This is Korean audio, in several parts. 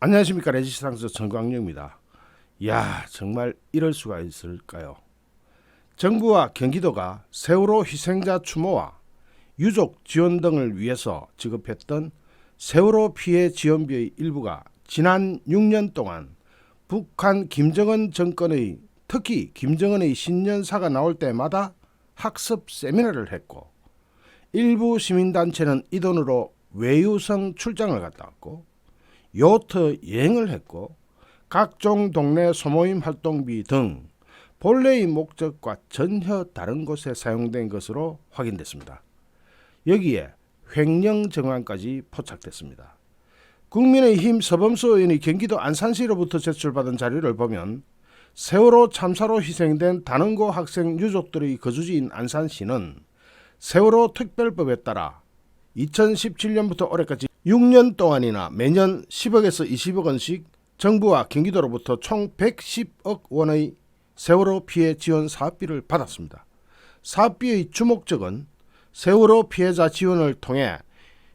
안녕하십니까. 레지스탕스 정광용입니다. 이야, 정말 이럴 수가 있을까요? 정부와 경기도가 세월호 희생자 추모와 유족 지원 등을 위해서 지급했던 세월호 피해 지원비의 일부가 지난 6년 동안 북한 김정은 정권의 특히 김정은의 신년사가 나올 때마다 학습 세미나를 했고, 일부 시민단체는 이 돈으로 외유성 출장을 갔다 왔고, 요트 여행을 했고, 각종 동네 소모임 활동비 등 본래의 목적과 전혀 다른 곳에 사용된 것으로 확인됐습니다. 여기에 횡령 정황까지 포착됐습니다. 국민의힘 서범수 의원이 경기도 안산시로부터 제출받은 자료를 보면 세월호 참사로 희생된 단원고 학생 유족들의 거주지인 안산시는 세월호 특별법에 따라 2017년부터 올해까지 6년 동안이나 매년 10억에서 20억 원씩 정부와 경기도로부터 총 110억 원의 세월호 피해 지원 사업비를 받았습니다. 사업비의 주목적은 세월호 피해자 지원을 통해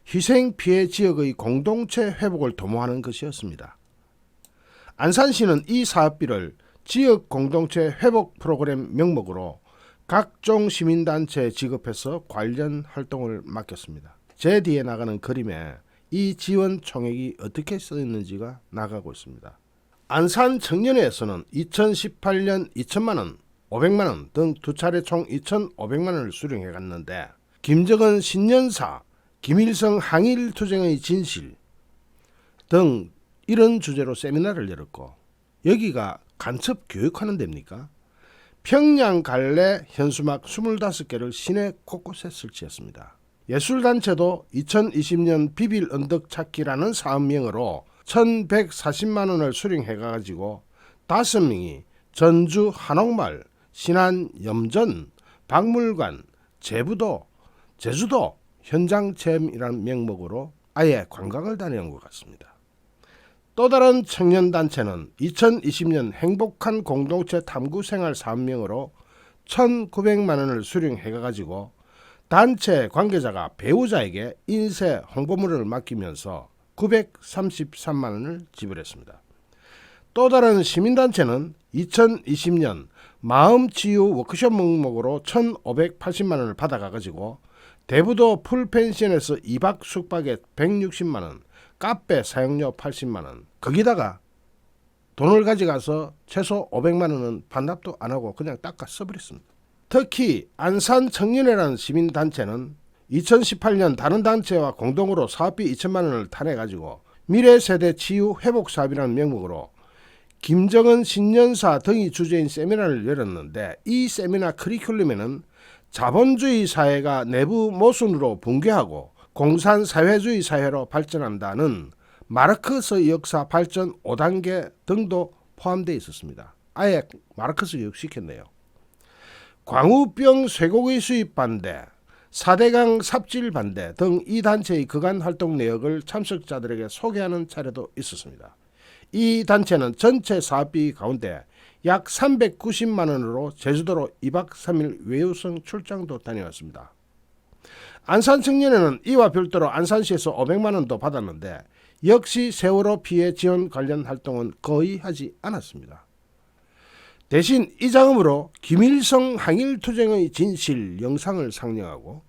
희생 피해 지역의 공동체 회복을 도모하는 것이었습니다. 안산시는 이 사업비를 지역 공동체 회복 프로그램 명목으로 각종 시민단체에 지급해서 관련 활동을 맡겼습니다. 제 뒤에 나가는 그림에 이 지원 총액이 어떻게 쓰였는지가 나가고 있습니다. 안산 청년회에서는 2018년 2천만원, 500만원 등 두 차례 총 2,500만원을 수령해 갔는데, 김정은 신년사, 김일성 항일투쟁의 진실 등 이런 주제로 세미나를 열었고, 여기가 간첩 교육하는 데입니까? 평양 갈래 현수막 25개를 시내 곳곳에 설치했습니다. 예술단체도 2020년 비빌 언덕 찾기라는 사업명으로 1,140만원을 수령해가지고 5명이 전주 한옥마을, 신안 염전, 박물관, 제부도, 제주도 현장 체험이라는 명목으로 아예 관광을 다녀온 것 같습니다. 또 다른 청년단체는 2020년 행복한 공동체 탐구생활 사업명으로 1,900만원을 수령해가지고 단체 관계자가 배우자에게 인쇄 홍보물을 맡기면서 933만원을 지불했습니다. 또 다른 시민단체는 2020년 마음치유 워크숍 명목으로 1,580만원을 받아가지고 대부도 풀펜션에서 2박 숙박에 160만원, 카페 사용료 80만원, 거기다가 돈을 가져가서 최소 500만원은 반납도 안하고 그냥 닦아 써버렸습니다. 특히 안산 청년회라는 시민단체는 2018년 다른 단체와 공동으로 사업비 2천만원을 타내가지고 미래세대 치유 회복사업이라는 명목으로 김정은 신년사 등이 주제인 세미나를 열었는데, 이 세미나 커리큘럼에는 자본주의 사회가 내부 모순으로 붕괴하고 공산사회주의 사회로 발전한다는 마르크스 역사 발전 5단계 등도 포함되어 있었습니다. 아예 마르크스 교육시켰네요. 광우병 쇠고기 수입 반대, 4대강 삽질 반대 등 이 단체의 그간 활동 내역을 참석자들에게 소개하는 차례도 있었습니다. 이 단체는 전체 사업비 가운데 약 390만원으로 제주도로 2박 3일 외유성 출장도 다녀왔습니다. 안산청년회는 이와 별도로 안산시에서 500만원도 받았는데, 역시 세월호 피해 지원 관련 활동은 거의 하지 않았습니다. 대신 이 자금으로 김일성 항일투쟁의 진실 영상을 상영하고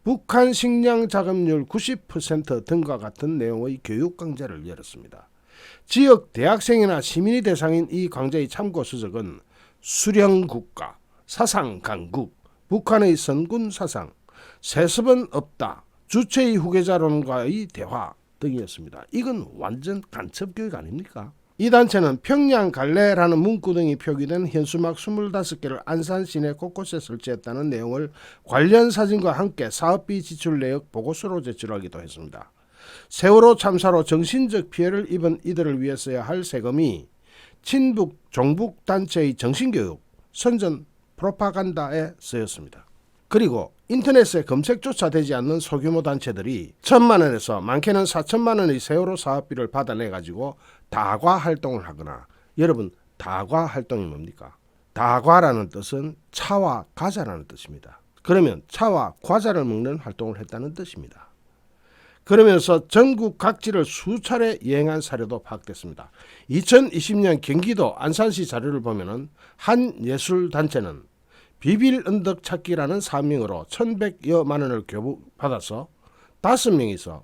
북한 식량 자금률 90% 등과 같은 내용의 교육 강좌를 열었습니다. 지역 대학생이나 시민이 대상인 이 강좌의 참고 수적은 수령국가, 사상강국, 북한의 선군사상, 세습은 없다, 주체의 후계자론과의 대화 등이었습니다. 이건 완전 간첩교육 아닙니까? 이 단체는 평양 갈래라는 문구 등이 표기된 현수막 25개를 안산 시내 곳곳에 설치했다는 내용을 관련 사진과 함께 사업비 지출 내역 보고서로 제출하기도 했습니다. 세월호 참사로 정신적 피해를 입은 이들을 위해 써야 할 세금이 친북 종북 단체의 정신교육, 선전, 프로파간다에 쓰였습니다. 그리고 인터넷에 검색조차 되지 않는 소규모 단체들이 1,000만원에서 많게는 4천만원의 세월호 사업비를 받아내가지고 다과 활동을 하거나, 여러분 다과 활동이 뭡니까? 다과라는 뜻은 차와 과자라는 뜻입니다. 그러면 차와 과자를 먹는 활동을 했다는 뜻입니다. 그러면서 전국 각지를 수차례 여행한 사례도 파악됐습니다. 2020년 경기도 안산시 자료를 보면은 한 예술단체는 비빌 언덕 찾기라는 사명으로 1,100여만 원을 교부받아서 5명이서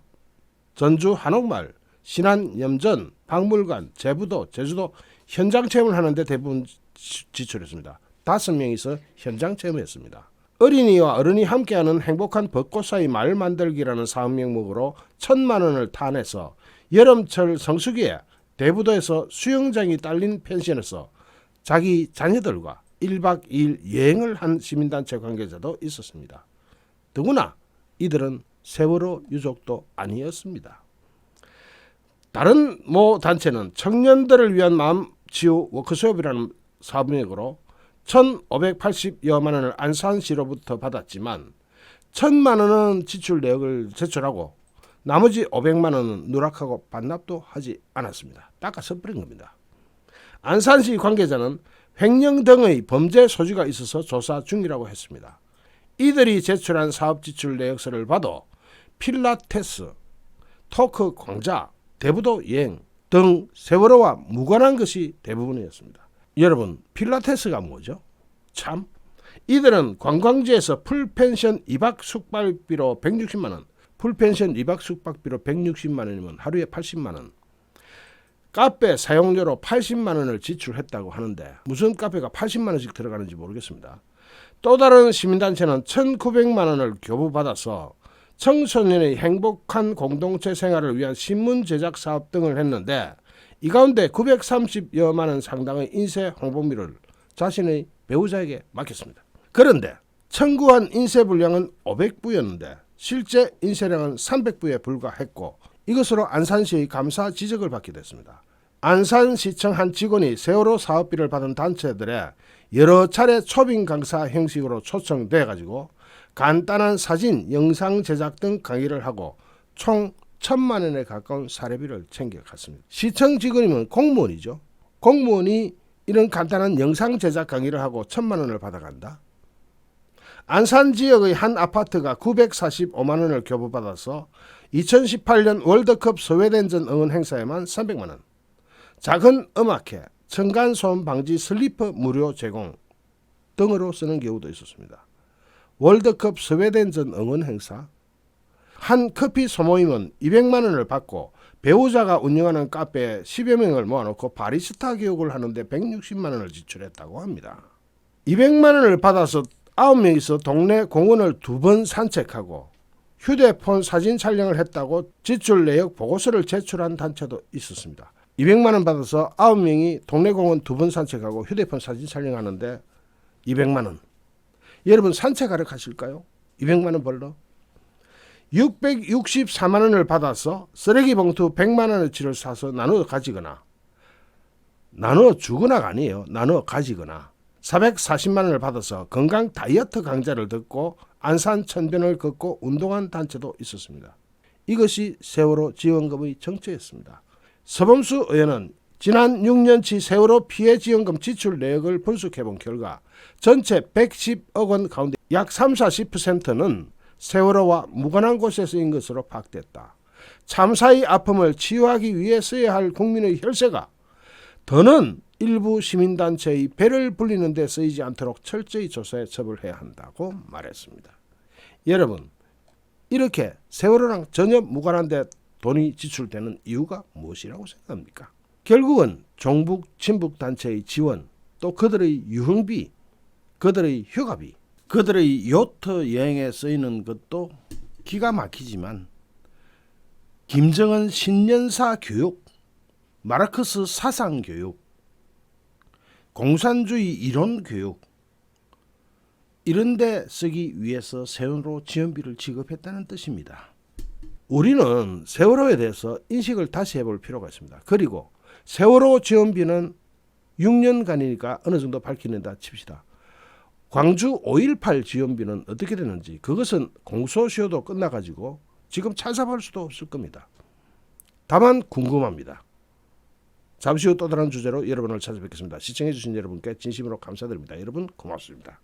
전주 한옥마을, 신안 염전, 박물관, 제부도, 제주도 현장 체험을 하는데 대부분 지출했습니다. 5명이서 현장 체험했습니다. 어린이와 어른이 함께하는 행복한 벚꽃 사이 마을 만들기라는 사업 명목으로 1,000만 원을 타내서 여름철 성수기에 대부도에서 수영장이 딸린 펜션에서 자기 자녀들과 1박 2일 여행을 한 시민단체 관계자도 있었습니다. 더구나 이들은 세월호 유족도 아니었습니다. 다른 모 단체는 청년들을 위한 마음치유 워크숍이라는 사업명으로 1,580여만 원을 안산시로부터 받았지만 1,000만 원은 지출 내역을 제출하고 나머지 500만 원은 누락하고 반납도 하지 않았습니다. 닦아서 버린 겁니다. 안산시 관계자는 횡령 등의 범죄 소지가 있어서 조사 중이라고 했습니다. 이들이 제출한 사업 지출 내역서를 봐도 필라테스, 토크 강좌, 대부도 여행 등 세월호와 무관한 것이 대부분이었습니다. 여러분, 필라테스가 뭐죠? 참, 이들은 관광지에서 풀펜션 2박 숙박비로 160만 원, 풀펜션 2박 숙박비로 160만 원이면 하루에 80만 원, 카페 사용료로 80만 원을 지출했다고 하는데 무슨 카페가 80만 원씩 들어가는지 모르겠습니다. 또 다른 시민단체는 1,900만 원을 교부받아서 청소년의 행복한 공동체 생활을 위한 신문 제작 사업 등을 했는데 이 가운데 930여만 원 상당의 인쇄 홍보비를 자신의 배우자에게 맡겼습니다. 그런데 청구한 인쇄 분량은 500부였는데 실제 인쇄량은 300부에 불과했고 이것으로 안산시의 감사 지적을 받게 됐습니다. 안산시청 한 직원이 세월호 사업비를 받은 단체들에 여러 차례 초빙 강사 형식으로 초청돼 가지고 간단한 사진, 영상 제작 등 강의를 하고 총 1,000만 원에 가까운 사례비를 챙겨갔습니다. 시청 직원이면 공무원이죠. 공무원이 이런 간단한 영상 제작 강의를 하고 1,000만 원을 받아간다. 안산 지역의 한 아파트가 945만 원을 교부받아서 2018년 월드컵 스웨덴전 응원 행사에만 300만 원, 작은 음악회, 층간소음 방지 슬리퍼 무료 제공 등으로 쓰는 경우도 있었습니다. 월드컵 스웨덴전 응원 행사, 한 커피 소모임은 200만 원을 받고 배우자가 운영하는 카페에 10여 명을 모아놓고 바리스타 교육을 하는데 160만 원을 지출했다고 합니다. 200만 원을 받아서 9명이서 동네 공원을 2번 산책하고 휴대폰 사진 촬영을 했다고 지출 내역 보고서를 제출한 단체도 있었습니다. 200만 원 받아서 9명이 동네 공원 2번 산책하고 휴대폰 사진 촬영하는데 200만 원. 여러분 산책하러 가실까요? 200만 원 벌러? 664만 원을 받아서 쓰레기 봉투 100만 원어치를 사서 나누어 가지거나 나누어 주거나가 아니에요. 나누어 가지거나 440만 원을 받아서 건강 다이어트 강좌를 듣고 안산 천변을 걷고 운동한 단체도 있었습니다. 이것이 세월호 지원금의 정체였습니다. 서범수 의원은 지난 6년치 세월호 피해 지원금 지출 내역을 분석해본 결과 전체 110억 원 가운데 약 30~40%는 세월호와 무관한 곳에 쓰인 것으로 파악됐다. 참사의 아픔을 치유하기 위해 써야 할 국민의 혈세가 더는 일부 시민단체의 배를 불리는 데 쓰이지 않도록 철저히 조사해 처벌해야 한다고 말했습니다. 여러분, 이렇게 세월호랑 전혀 무관한 데 돈이 지출되는 이유가 무엇이라고 생각합니까? 결국은 종북 친북 단체의 지원, 또 그들의 유흥비, 그들의 휴가비, 그들의 요트 여행에 쓰이는 것도 기가 막히지만 김정은 신년사 교육, 마르크스 사상 교육, 공산주의 이론 교육 이런 데 쓰기 위해서 세월호 지원비를 지급했다는 뜻입니다. 우리는 세월호에 대해서 인식을 다시 해볼 필요가 있습니다. 그리고 세월호 지원비는 6년간이니까 어느 정도 밝히는다 칩시다. 광주 5.18 지원비는 어떻게 되는지 그것은 공소시효도 끝나가지고 지금 찾아볼 수도 없을 겁니다. 다만 궁금합니다. 잠시 후 또 다른 주제로 여러분을 찾아뵙겠습니다. 시청해주신 여러분께 진심으로 감사드립니다. 여러분 고맙습니다.